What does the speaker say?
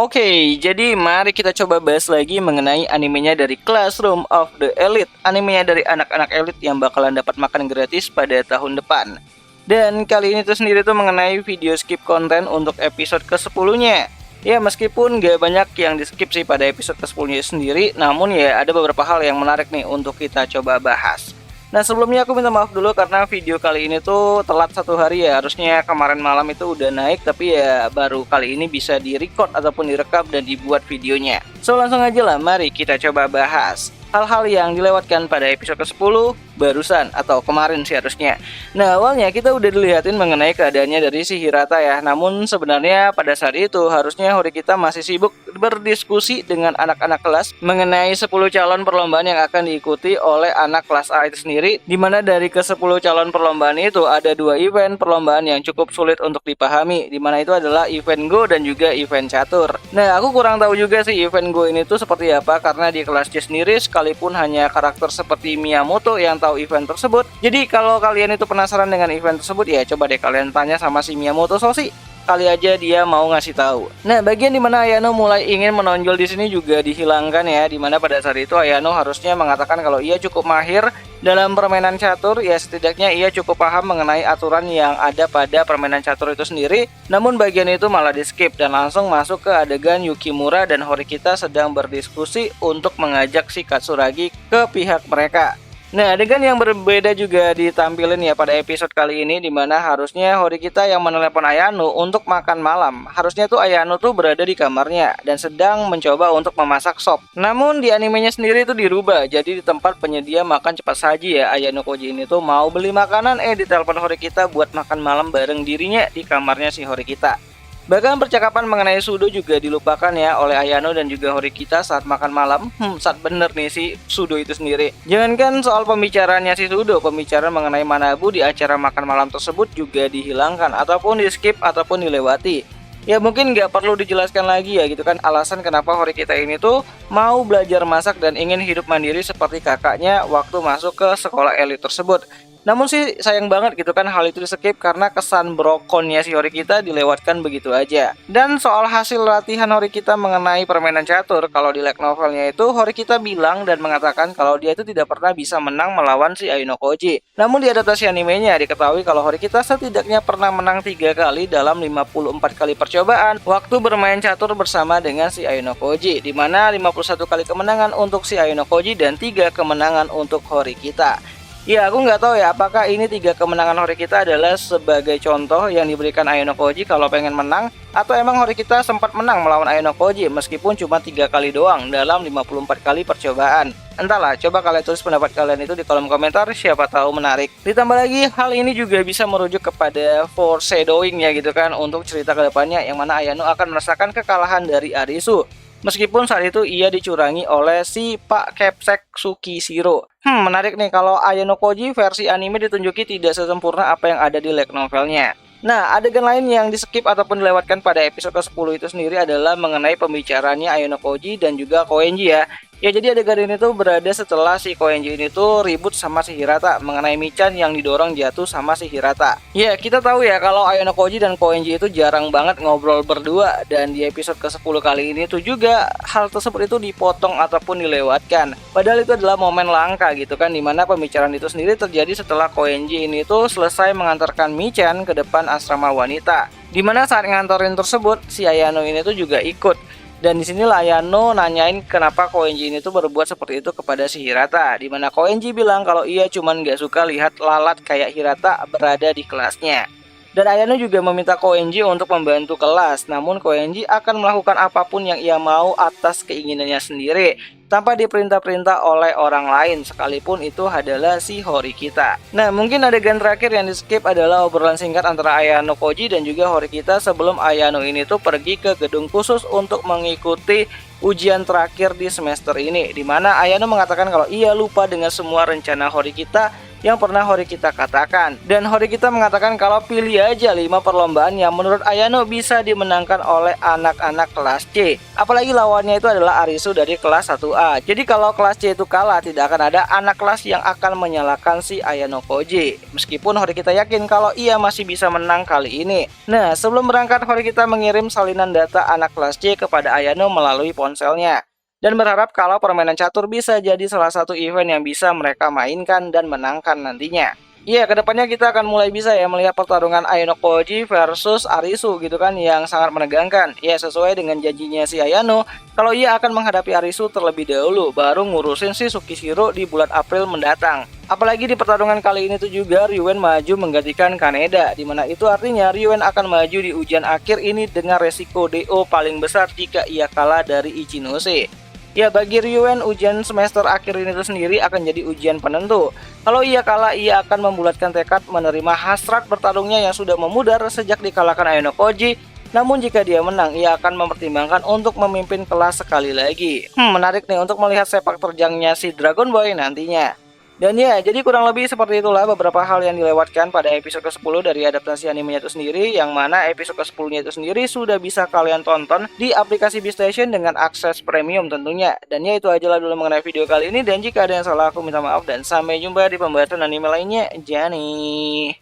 Oke, jadi mari kita coba bahas lagi mengenai animenya dari Classroom of the Elite. Animenya dari anak-anak elit yang bakalan dapat makan gratis pada tahun depan. Dan kali ini tuh sendiri tuh mengenai video skip konten untuk episode ke-10-nya. Ya, meskipun gak banyak yang di skip sih pada episode ke-10-nya sendiri, namun ya ada beberapa hal yang menarik nih untuk kita coba bahas. Nah, sebelumnya aku minta maaf dulu karena video kali ini tuh telat 1 hari ya. Harusnya kemarin malam itu udah naik, tapi ya baru kali ini bisa direcord ataupun direkam dan dibuat videonya. So, langsung aja lah, mari kita coba bahas hal-hal yang dilewatkan pada episode ke-10 barusan atau kemarin sih harusnya. Nah, awalnya kita udah dilihatin mengenai keadaannya dari si Hirata ya. Namun sebenarnya pada saat itu harusnya Horikita masih sibuk berdiskusi dengan anak-anak kelas mengenai 10 calon perlombaan yang akan diikuti oleh anak kelas A itu sendiri. Dimana dari ke-10 calon perlombaan itu ada 2 event perlombaan yang cukup sulit untuk dipahami. Dimana itu adalah event Go dan juga event catur. Nah, aku kurang tahu juga sih event Go ini tuh seperti apa karena di kelas C sendiri sekalipun hanya karakter seperti Miyamoto yang tahu event tersebut. Jadi kalau kalian itu penasaran dengan event tersebut ya coba deh kalian tanya sama si Miyamoto Soshi. Kali aja dia mau ngasih tahu. Nah, bagian dimana Ayano mulai ingin menonjol di sini juga dihilangkan ya, dimana pada saat itu Ayano harusnya mengatakan kalau ia cukup mahir dalam permainan catur, ya setidaknya ia cukup paham mengenai aturan yang ada pada permainan catur itu sendiri. Namun bagian itu malah di skip dan langsung masuk ke adegan Yukimura dan Horikita sedang berdiskusi untuk mengajak si Katsuragi ke pihak mereka. Nah, adegan yang berbeda juga ditampilin ya pada episode kali ini, dimana harusnya Horikita yang menelepon Ayano untuk makan malam. Harusnya tuh Ayano tuh berada di kamarnya dan sedang mencoba untuk memasak sop. Namun di animenya sendiri itu dirubah, jadi di tempat penyedia makan cepat saji ya, Ayano Koji ini tuh mau beli makanan ditelepon Horikita buat makan malam bareng dirinya di kamarnya si Horikita. Bahkan percakapan mengenai Sudo juga dilupakan ya oleh Ayano dan juga Horikita saat makan malam. Saat bener nih si Sudo itu sendiri. Jangankan soal pembicaraannya si Sudo, pembicaraan mengenai Manabu di acara makan malam tersebut juga dihilangkan ataupun di skip ataupun dilewati. Ya mungkin nggak perlu dijelaskan lagi ya gitu kan alasan kenapa Horikita ini tuh mau belajar masak dan ingin hidup mandiri seperti kakaknya waktu masuk ke sekolah elit tersebut. Namun sih sayang banget gitu kan hal itu di skip karena kesan brokonnya si Horikita dilewatkan begitu aja. Dan soal hasil latihan Horikita mengenai permainan catur, kalau di light novelnya itu Horikita bilang dan mengatakan kalau dia itu tidak pernah bisa menang melawan si Ayano Koji. Namun di adaptasi animenya diketahui kalau Horikita setidaknya pernah menang 3 kali dalam 54 kali percobaan waktu bermain catur bersama dengan si Ayano Koji, di mana 51 kali kemenangan untuk si Ayano Koji dan 3 kemenangan untuk Horikita. Ya, aku nggak tahu ya apakah ini 3 kemenangan Horikita adalah sebagai contoh yang diberikan Ayano Koji kalau pengen menang, atau emang Horikita sempat menang melawan Ayano Koji meskipun cuma 3 kali doang dalam 54 kali percobaan. Entahlah, coba kalian tulis pendapat kalian itu di kolom komentar, siapa tahu menarik. Ditambah lagi hal ini juga bisa merujuk kepada foreshadowing ya gitu kan untuk cerita kedepannya yang mana Ayano akan merasakan kekalahan dari Arisu. Meskipun saat itu ia dicurangi oleh si Pak Kepsek Tsukishiro. Menarik nih kalau Ayano Koji versi anime ditunjuki tidak sesempurna apa yang ada di light novelnya. Nah, adegan lain yang di skip ataupun dilewatkan pada episode ke-10 itu sendiri adalah mengenai pembicaraannya Ayano Koji dan juga Koenji ya. Ya, jadi adegan ini tuh berada setelah si Koenji ini tuh ribut sama si Hirata mengenai Michan yang didorong jatuh sama si Hirata. Ya, kita tahu ya kalau Ayano Koji dan Koenji itu jarang banget ngobrol berdua, dan di episode ke-10 kali ini tuh juga hal tersebut itu dipotong ataupun dilewatkan. Padahal itu adalah momen langka gitu kan, dimana pembicaraan itu sendiri terjadi setelah Koenji ini tuh selesai mengantarkan Michan ke depan asrama wanita. Dimana saat ngantorin tersebut si Ayano ini tuh juga ikut. Dan disinilah Ayano nanyain kenapa Koenji ini tuh berbuat seperti itu kepada si Hirata. Dimana Koenji bilang kalau ia cuman gak suka lihat lalat kayak Hirata berada di kelasnya. Dan Ayano juga meminta Koenji untuk membantu kelas. Namun Koenji akan melakukan apapun yang ia mau atas keinginannya sendiri, tanpa diperintah-perintah oleh orang lain, sekalipun itu adalah si Horikita. Nah, mungkin adegan terakhir yang di skip adalah obrolan singkat antara Ayano Koji dan juga Horikita sebelum Ayano ini tuh pergi ke gedung khusus untuk mengikuti ujian terakhir di semester ini, dimana Ayano mengatakan kalau ia lupa dengan semua rencana Horikita yang pernah Horikita katakan. Dan Horikita mengatakan kalau pilih aja 5 perlombaan yang menurut Ayano bisa dimenangkan oleh anak-anak kelas C. Apalagi lawannya itu adalah Arisu dari kelas 1A. Jadi kalau kelas C itu kalah, tidak akan ada anak kelas yang akan menyalahkan si Ayano Koji. Meskipun Horikita yakin kalau ia masih bisa menang kali ini. Nah, sebelum berangkat Horikita mengirim salinan data anak kelas C kepada Ayano melalui ponselnya. Dan berharap kalau permainan catur bisa jadi salah satu event yang bisa mereka mainkan dan menangkan nantinya. Iya, kedepannya kita akan mulai bisa ya melihat pertarungan Ayano Koji versus Arisu gitu kan, yang sangat menegangkan. Ya, sesuai dengan janjinya si Ayano, kalau ia akan menghadapi Arisu terlebih dahulu, baru ngurusin si Tsukishiro di bulan April mendatang. Apalagi di pertarungan kali ini tuh juga Ryuen maju menggantikan Kaneda, dimana itu artinya Ryuen akan maju di ujian akhir ini dengan resiko DO paling besar jika ia kalah dari Ichinose. Ya, bagi Ryuen ujian semester akhir ini itu sendiri akan jadi ujian penentu. Kalau ia kalah, ia akan membulatkan tekad menerima hasrat bertarungnya yang sudah memudar sejak dikalahkan Ayano Koji. Namun jika dia menang, ia akan mempertimbangkan untuk memimpin kelas sekali lagi. Menarik nih untuk melihat sepak terjangnya si Dragon Boy nantinya. Dan ya, jadi kurang lebih seperti itulah beberapa hal yang dilewatkan pada episode ke-10 dari adaptasi animenya itu sendiri, yang mana episode ke-10-nya itu sendiri sudah bisa kalian tonton di aplikasi Beastation dengan akses premium tentunya. Dan ya, itu aja lah dulu mengenai video kali ini, dan jika ada yang salah aku minta maaf, dan sampai jumpa di pembahasan anime lainnya. Jani.